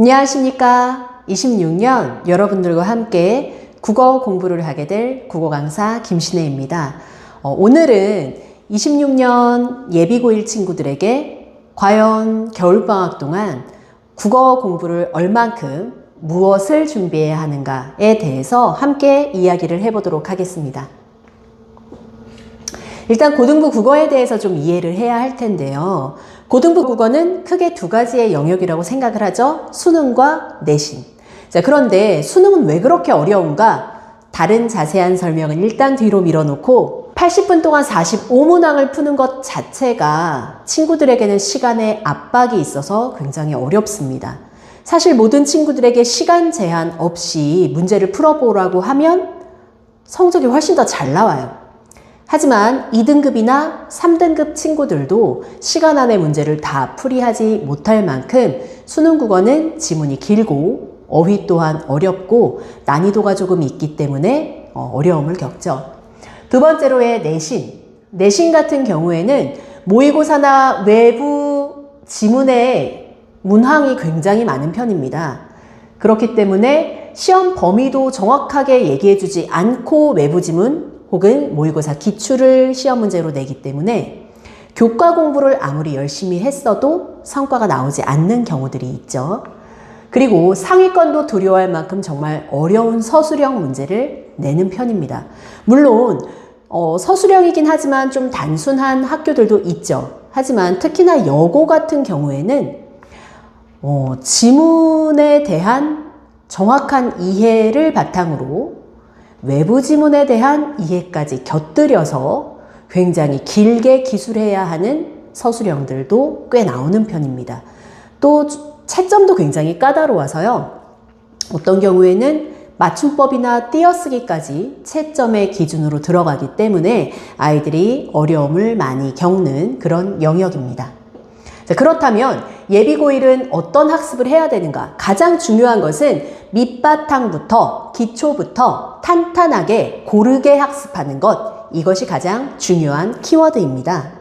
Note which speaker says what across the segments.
Speaker 1: 안녕하십니까. 26년 여러분들과 함께 국어 공부를 하게 될 국어 강사 김신혜입니다. 오늘은 26년 예비고1 친구들에게 과연 겨울방학 동안 국어 공부를 얼만큼 무엇을 준비해야 하는가에 대해서 함께 이야기를 해보도록 하겠습니다. 일단 고등부 국어에 대해서 좀 이해를 해야 할 텐데요. 고등부 국어는 크게 두 가지의 영역이라고 생각을 하죠. 수능과 내신. 자, 그런데 수능은 왜 그렇게 어려운가? 다른 자세한 설명은 일단 뒤로 밀어놓고 80분 동안 45문항을 푸는 것 자체가 친구들에게는 시간의 압박이 있어서 굉장히 어렵습니다. 사실 모든 친구들에게 시간 제한 없이 문제를 풀어보라고 하면 성적이 훨씬 더 잘 나와요. 하지만 2등급이나 3등급 친구들도 시간 안에 문제를 다 풀이하지 못할 만큼 수능 국어는 지문이 길고 어휘 또한 어렵고 난이도가 조금 있기 때문에 어려움을 겪죠. 두 번째로의 내신. 내신 같은 경우에는 모의고사나 외부 지문의 문항이 굉장히 많은 편입니다. 그렇기 때문에 시험 범위도 정확하게 얘기해주지 않고 외부 지문 혹은 모의고사 기출을 시험 문제로 내기 때문에 교과 공부를 아무리 열심히 했어도 성과가 나오지 않는 경우들이 있죠. 그리고 상위권도 두려워할 만큼 정말 어려운 서술형 문제를 내는 편입니다. 물론 서술형이긴 하지만 좀 단순한 학교들도 있죠. 하지만 특히나 여고 같은 경우에는 지문에 대한 정확한 이해를 바탕으로 외부 지문에 대한 이해까지 곁들여서 굉장히 길게 기술해야 하는 서술형들도 꽤 나오는 편입니다. 또 채점도 굉장히 까다로워서요. 어떤 경우에는 맞춤법이나 띄어쓰기까지 채점의 기준으로 들어가기 때문에 아이들이 어려움을 많이 겪는 그런 영역입니다. 자, 그렇다면 예비고1은 어떤 학습을 해야 되는가? 가장 중요한 것은 밑바탕부터 기초부터 탄탄하게 고르게 학습하는 것, 이것이 가장 중요한 키워드입니다.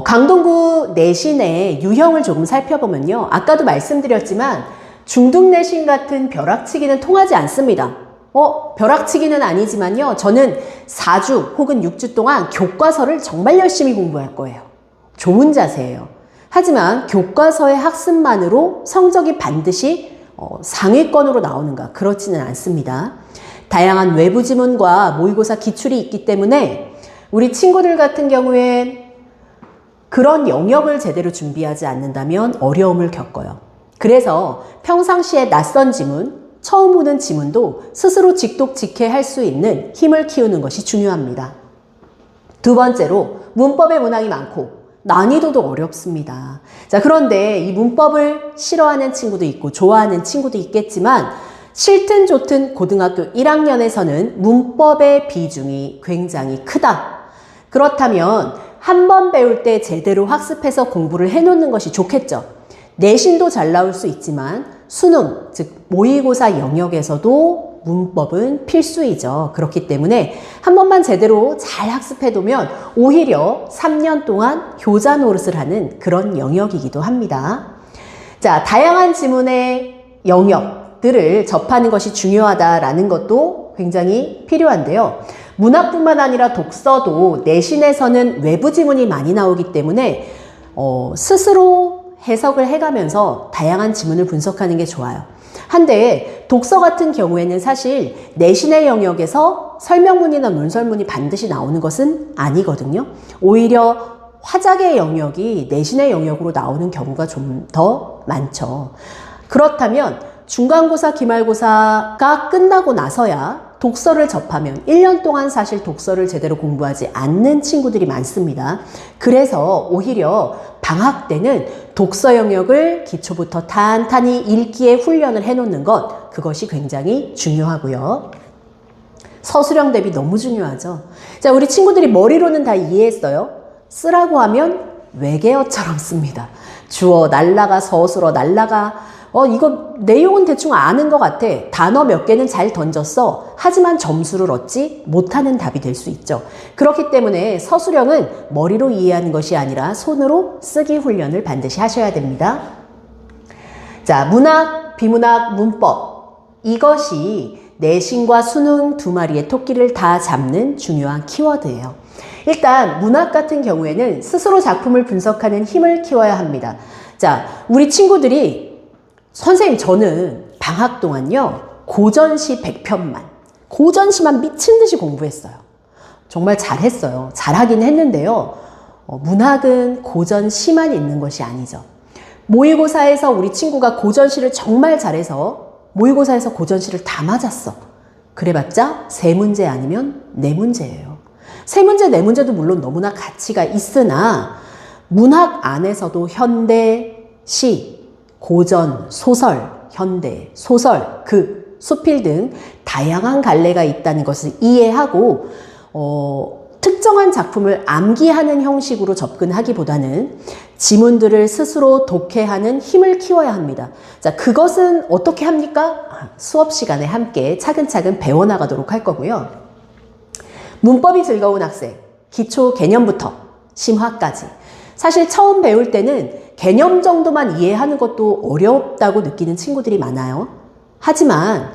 Speaker 1: 강동구 내신의 유형을 조금 살펴보면요. 아까도 말씀드렸지만 중등 내신 같은 벼락치기는 통하지 않습니다. 벼락치기는 아니지만요. 저는 4주 혹은 6주 동안 교과서를 정말 열심히 공부할 거예요. 좋은 자세예요. 하지만 교과서의 학습만으로 성적이 반드시 상위권으로 나오는가? 그렇지는 않습니다. 다양한 외부 지문과 모의고사 기출이 있기 때문에 우리 친구들 같은 경우엔 그런 영역을 제대로 준비하지 않는다면 어려움을 겪어요. 그래서 평상시에 낯선 지문, 처음 오는 지문도 스스로 직독직해할 수 있는 힘을 키우는 것이 중요합니다. 두 번째로 문법의 문항이 많고 난이도도 어렵습니다. 자, 그런데 이 문법을 싫어하는 친구도 있고 좋아하는 친구도 있겠지만 싫든 좋든 고등학교 1학년에서는 문법의 비중이 굉장히 크다. 그렇다면 한 번 배울 때 제대로 학습해서 공부를 해놓는 것이 좋겠죠. 내신도 잘 나올 수 있지만 수능, 즉 모의고사 영역에서도 문법은 필수이죠. 그렇기 때문에 한 번만 제대로 잘 학습해두면 오히려 3년 동안 효자 노릇을 하는 그런 영역이기도 합니다. 자, 다양한 지문의 영역들을 접하는 것이 중요하다라는 것도 굉장히 필요한데요. 문학뿐만 아니라 독서도 내신에서는 외부 지문이 많이 나오기 때문에 스스로 해석을 해가면서 다양한 지문을 분석하는 게 좋아요. 한데 독서 같은 경우에는 사실 내신의 영역에서 설명문이나 논설문이 반드시 나오는 것은 아니거든요. 오히려 화작의 영역이 내신의 영역으로 나오는 경우가 좀 더 많죠. 그렇다면 중간고사, 기말고사가 끝나고 나서야 독서를 접하면 1년 동안 사실 독서를 제대로 공부하지 않는 친구들이 많습니다. 그래서 오히려 방학 때는 독서 영역을 기초부터 탄탄히 읽기에 훈련을 해놓는 것, 그것이 굉장히 중요하고요. 서술형 대비 너무 중요하죠. 자, 우리 친구들이 머리로는 다 이해했어요. 쓰라고 하면 외계어처럼 씁니다. 주어 날라가, 서술어 날라가, 이거 내용은 대충 아는 것 같아. 단어 몇 개는 잘 던졌어. 하지만 점수를 얻지 못하는 답이 될 수 있죠. 그렇기 때문에 서술형은 머리로 이해하는 것이 아니라 손으로 쓰기 훈련을 반드시 하셔야 됩니다. 자, 문학, 비문학, 문법. 이것이 내신과 수능 두 마리의 토끼를 다 잡는 중요한 키워드예요. 일단 문학 같은 경우에는 스스로 작품을 분석하는 힘을 키워야 합니다. 자, 우리 친구들이 선생님 저는 방학 동안요 고전시 100편만 고전시만 미친 듯이 공부했어요. 정말 잘했어요. 잘하긴 했는데요. 문학은 고전시만 있는 것이 아니죠. 모의고사에서 우리 친구가 고전시를 정말 잘해서 모의고사에서 고전시를 다 맞았어. 그래봤자 3문제 아니면 4문제예요. 3문제, 4문제도 물론 너무나 가치가 있으나 문학 안에서도 현대, 시, 고전, 소설, 현대, 소설, 극, 수필 등 다양한 갈래가 있다는 것을 이해하고 특정한 작품을 암기하는 형식으로 접근하기보다는 지문들을 스스로 독해하는 힘을 키워야 합니다. 자, 그것은 어떻게 합니까? 수업 시간에 함께 차근차근 배워나가도록 할 거고요. 문법이 즐거운 학생, 기초 개념부터 심화까지. 사실 처음 배울 때는 개념 정도만 이해하는 것도 어렵다고 느끼는 친구들이 많아요. 하지만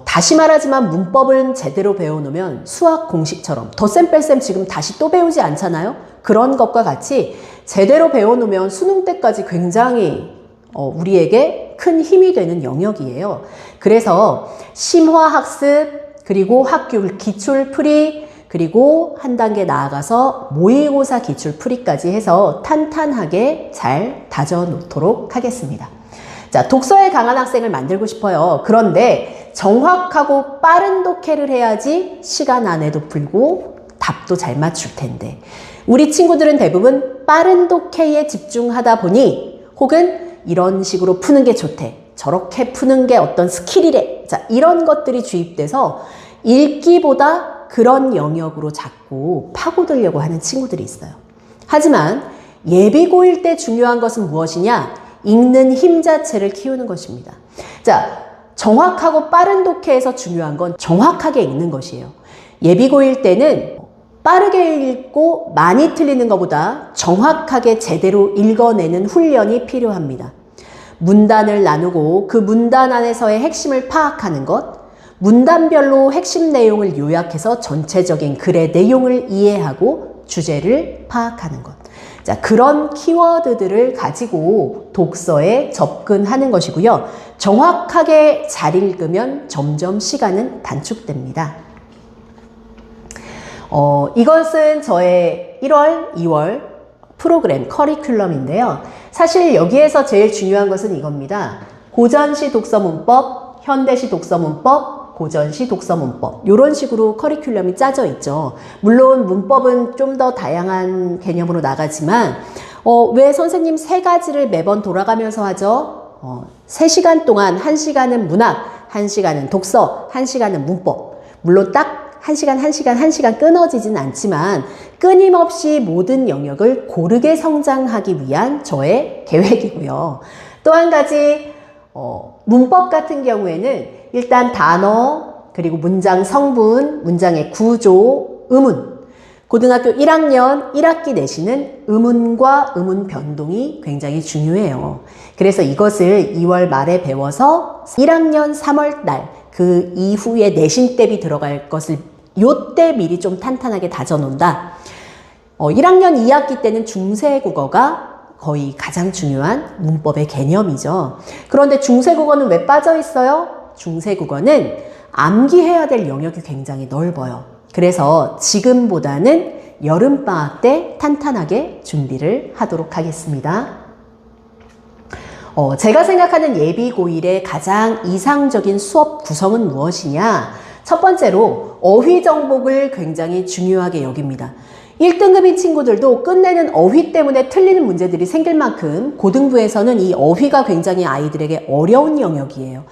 Speaker 1: 다시 말하지만 문법은 제대로 배워놓으면 수학 공식처럼 덧셈 뺄셈 지금 다시 또 배우지 않잖아요. 그런 것과 같이 제대로 배워놓으면 수능 때까지 굉장히 우리에게 큰 힘이 되는 영역이에요. 그래서 심화학습, 그리고 학교 기출풀이, 그리고 한 단계 나아가서 모의고사 기출풀이까지 해서 탄탄하게 잘 다져놓도록 하겠습니다. 자, 독서에 강한 학생을 만들고 싶어요. 그런데 정확하고 빠른 독해를 해야지 시간 안에도 풀고 답도 잘 맞출 텐데 우리 친구들은 대부분 빠른 독해에 집중하다 보니 혹은 이런 식으로 푸는 게 좋대. 저렇게 푸는 게 어떤 스킬이래. 자, 이런 것들이 주입돼서 읽기보다 그런 영역으로 자꾸 파고들려고 하는 친구들이 있어요. 하지만 예비고일 때 중요한 것은 무엇이냐? 읽는 힘 자체를 키우는 것입니다. 자, 정확하고 빠른 독해에서 중요한 건 정확하게 읽는 것이에요. 예비고일 때는 빠르게 읽고 많이 틀리는 것보다 정확하게 제대로 읽어내는 훈련이 필요합니다. 문단을 나누고 그 문단 안에서의 핵심을 파악하는 것, 문단별로 핵심 내용을 요약해서 전체적인 글의 내용을 이해하고 주제를 파악하는 것. 자, 그런 키워드들을 가지고 독서에 접근하는 것이고요. 정확하게 잘 읽으면 점점 시간은 단축됩니다. 이것은 저의 1월, 2월 프로그램 커리큘럼인데요. 사실 여기에서 제일 중요한 것은 이겁니다. 고전시 독서문법, 현대시 독서문법, 고전시 독서문법 이런 식으로 커리큘럼이 짜져 있죠. 물론 문법은 좀 더 다양한 개념으로 나가지만 왜 선생님 3가지를 매번 돌아가면서 하죠? 3시간 동안 1시간은 문학, 1시간은 독서, 1시간은 문법. 물론 딱 1시간, 1시간, 1시간 끊어지진 않지만 끊임없이 모든 영역을 고르게 성장하기 위한 저의 계획이고요. 또 한 가지 문법 같은 경우에는 일단 단어, 그리고 문장 성분, 문장의 구조, 의문. 고등학교 1학년 1학기 내신은 의문과 의문 변동이 굉장히 중요해요. 그래서 이것을 2월 말에 배워서 1학년 3월 달 그 이후에 내신 대비 들어갈 것을 요때 미리 좀 탄탄하게 다져놓는다. 1학년 2학기 때는 중세국어가 거의 가장 중요한 문법의 개념이죠. 그런데 중세국어는 왜 빠져 있어요? 중세국어는 암기해야 될 영역이 굉장히 넓어요. 그래서 지금보다는 여름방학 때 탄탄하게 준비를 하도록 하겠습니다. 제가 생각하는 예비고일의 가장 이상적인 수업 구성은 무엇이냐? 첫 번째로 어휘 정복을 굉장히 중요하게 여깁니다. 1등급인 친구들도 끝내는 어휘 때문에 틀리는 문제들이 생길 만큼 고등부에서는 이 어휘가 굉장히 아이들에게 어려운 영역이에요.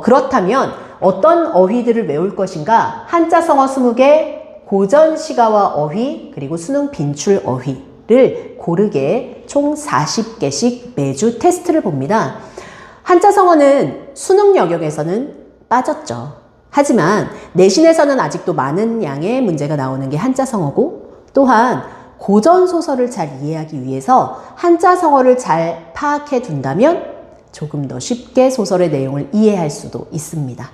Speaker 1: 그렇다면 어떤 어휘들을 외울 것인가? 한자 성어 20개, 고전 시가와 어휘, 그리고 수능 빈출 어휘를 고르게 총 40개씩 매주 테스트를 봅니다. 한자성어는 수능 영역에서는 빠졌죠. 하지만 내신에서는 아직도 많은 양의 문제가 나오는 게 한자성어고, 또한 고전소설을 잘 이해하기 위해서 한자성어를 잘 파악해 둔다면 조금 더 쉽게 소설의 내용을 이해할 수도 있습니다.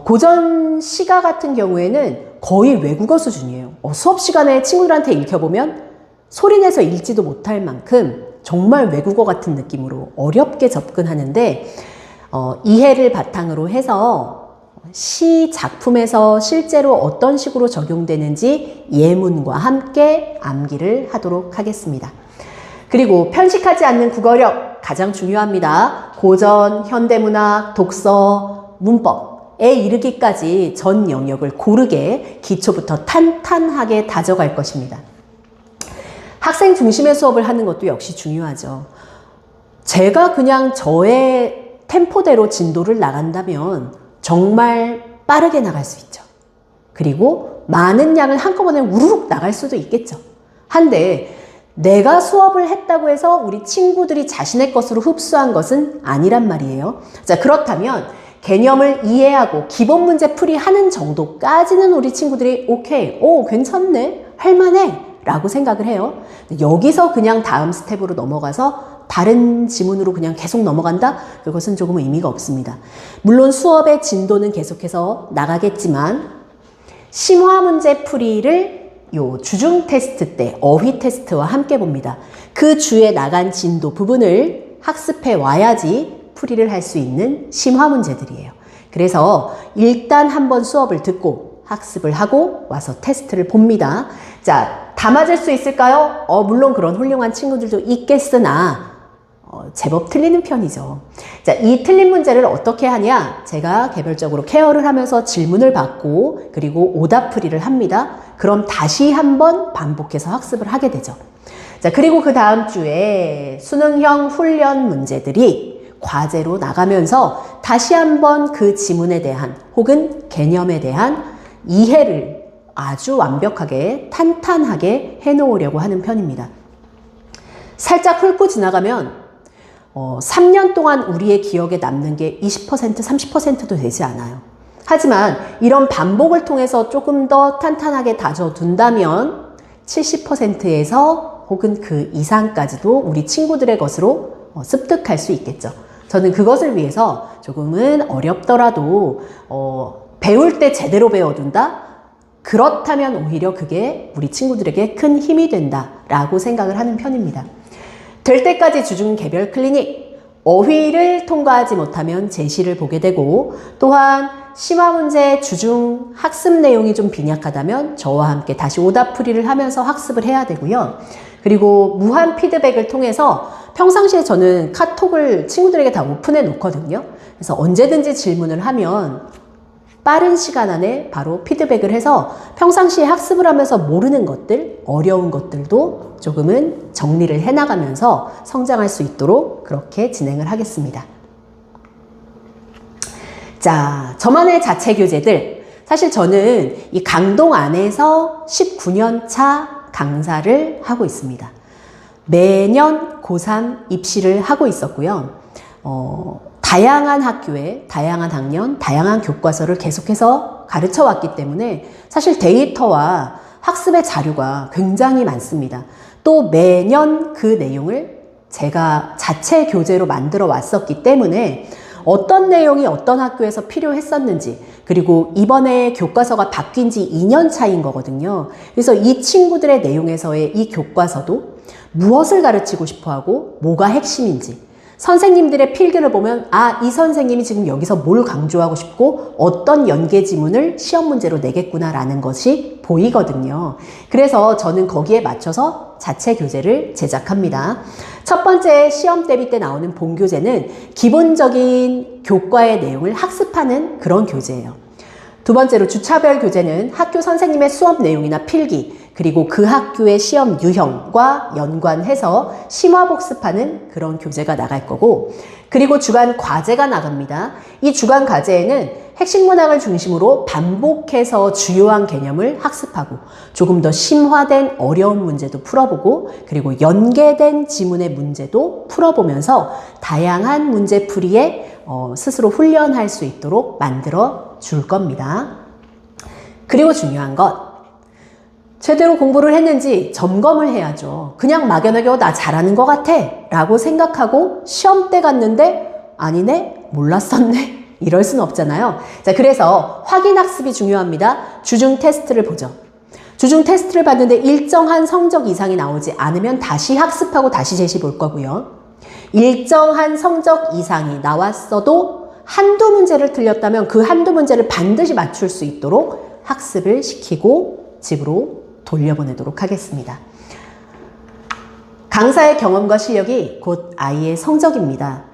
Speaker 1: 고전 시가 같은 경우에는 거의 외국어 수준이에요. 수업 시간에 친구들한테 읽혀보면 소리내서 읽지도 못할 만큼 정말 외국어 같은 느낌으로 어렵게 접근하는데, 이해를 바탕으로 해서 시 작품에서 실제로 어떤 식으로 적용되는지 예문과 함께 암기를 하도록 하겠습니다. 그리고 편식하지 않는 국어력 가장 중요합니다. 고전, 현대문학, 독서, 문법에 이르기까지 전 영역을 고르게 기초부터 탄탄하게 다져갈 것입니다. 학생 중심의 수업을 하는 것도 역시 중요하죠. 제가 그냥 저의 템포대로 진도를 나간다면 정말 빠르게 나갈 수 있죠. 그리고 많은 양을 한꺼번에 우르륵 나갈 수도 있겠죠. 한데 내가 수업을 했다고 해서 우리 친구들이 자신의 것으로 흡수한 것은 아니란 말이에요. 자, 그렇다면 개념을 이해하고 기본 문제 풀이하는 정도까지는 우리 친구들이 오케이, 괜찮네, 할만해 라고 생각을 해요. 여기서 그냥 다음 스텝으로 넘어가서 다른 지문으로 그냥 계속 넘어간다? 그것은 조금 의미가 없습니다. 물론 수업의 진도는 계속해서 나가겠지만 심화 문제 풀이를 요 주중 테스트 때 어휘 테스트와 함께 봅니다. 그 주에 나간 진도 부분을 학습해 와야지 풀이를 할 수 있는 심화 문제들이에요. 그래서 일단 한번 수업을 듣고 학습을 하고 와서 테스트를 봅니다. 자, 다 맞을 수 있을까요? 물론 그런 훌륭한 친구들도 있겠으나 제법 틀리는 편이죠. 자, 이 틀린 문제를 어떻게 하냐? 제가 개별적으로 케어를 하면서 질문을 받고 그리고 오답풀이를 합니다. 그럼 다시 한번 반복해서 학습을 하게 되죠. 자, 그리고 그 다음 주에 수능형 훈련 문제들이 과제로 나가면서 다시 한번 그 지문에 대한 혹은 개념에 대한 이해를 아주 완벽하게 탄탄하게 해놓으려고 하는 편입니다. 살짝 훑고 지나가면 3년 동안 우리의 기억에 남는 게 20%, 30%도 되지 않아요. 하지만 이런 반복을 통해서 조금 더 탄탄하게 다져둔다면 70%에서 혹은 그 이상까지도 우리 친구들의 것으로 습득할 수 있겠죠. 저는 그것을 위해서 조금은 어렵더라도 배울 때 제대로 배워둔다? 그렇다면 오히려 그게 우리 친구들에게 큰 힘이 된다라고 생각을 하는 편입니다. 될 때까지 주중 개별 클리닉, 어휘를 통과하지 못하면 제시를 보게 되고, 또한 심화 문제 주중 학습 내용이 좀 빈약하다면 저와 함께 다시 오답풀이를 하면서 학습을 해야 되고요. 그리고 무한 피드백을 통해서 평상시에 저는 카톡을 친구들에게 다 오픈해 놓거든요. 그래서 언제든지 질문을 하면 빠른 시간 안에 바로 피드백을 해서 평상시에 학습을 하면서 모르는 것들, 어려운 것들도 조금은 정리를 해나가면서 성장할 수 있도록 그렇게 진행을 하겠습니다. 자, 저만의 자체 교재들. 사실 저는 이 강동 안에서 19년 차 강사를 하고 있습니다. 매년 고3 입시를 하고 있었고요. 다양한 학교에 다양한 학년, 다양한 교과서를 계속해서 가르쳐 왔기 때문에 사실 데이터와 학습의 자료가 굉장히 많습니다. 또 매년 그 내용을 제가 자체 교재로 만들어 왔었기 때문에 어떤 내용이 어떤 학교에서 필요했었는지, 그리고 이번에 교과서가 바뀐 지 2년 차인 거거든요. 그래서 이 친구들의 내용에서의 이 교과서도 무엇을 가르치고 싶어 하고 뭐가 핵심인지, 선생님들의 필기를 보면 이 선생님이 지금 여기서 뭘 강조하고 싶고 어떤 연계 지문을 시험 문제로 내겠구나라는 것이 보이거든요. 그래서 저는 거기에 맞춰서 자체 교재를 제작합니다. 첫 번째 시험 대비 때 나오는 본교재는 기본적인 교과의 내용을 학습하는 그런 교재예요. 두 번째로 주차별 교재는 학교 선생님의 수업 내용이나 필기, 그리고 그 학교의 시험 유형과 연관해서 심화복습하는 그런 교재가 나갈 거고, 그리고 주간 과제가 나갑니다. 이 주간 과제에는 핵심 문학을 중심으로 반복해서 주요한 개념을 학습하고 조금 더 심화된 어려운 문제도 풀어보고, 그리고 연계된 지문의 문제도 풀어보면서 다양한 문제풀이에 스스로 훈련할 수 있도록 만들어 줄 겁니다. 그리고 중요한 것, 제대로 공부를 했는지 점검을 해야죠. 그냥 막연하게 나 잘하는 것 같아 라고 생각하고 시험 때 갔는데 아니네? 몰랐었네? 이럴 순 없잖아요. 자, 그래서 확인 학습이 중요합니다. 주중 테스트를 보죠. 주중 테스트를 봤는데 일정한 성적 이상이 나오지 않으면 다시 학습하고 다시 제시 볼 거고요. 일정한 성적 이상이 나왔어도 한두 문제를 틀렸다면 그 한두 문제를 반드시 맞출 수 있도록 학습을 시키고 집으로 돌려보내도록 하겠습니다. 강사의 경험과 실력이 곧 아이의 성적입니다.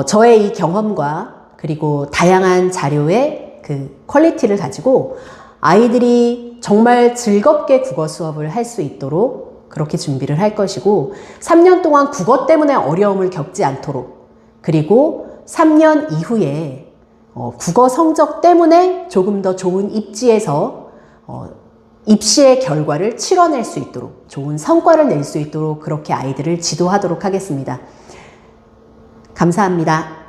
Speaker 1: 저의 이 경험과 그리고 다양한 자료의 그 퀄리티를 가지고 아이들이 정말 즐겁게 국어 수업을 할 수 있도록 그렇게 준비를 할 것이고, 3년 동안 국어 때문에 어려움을 겪지 않도록, 그리고 3년 이후에 국어 성적 때문에 조금 더 좋은 입지에서 입시의 결과를 치러낼 수 있도록, 좋은 성과를 낼 수 있도록 그렇게 아이들을 지도하도록 하겠습니다. 감사합니다.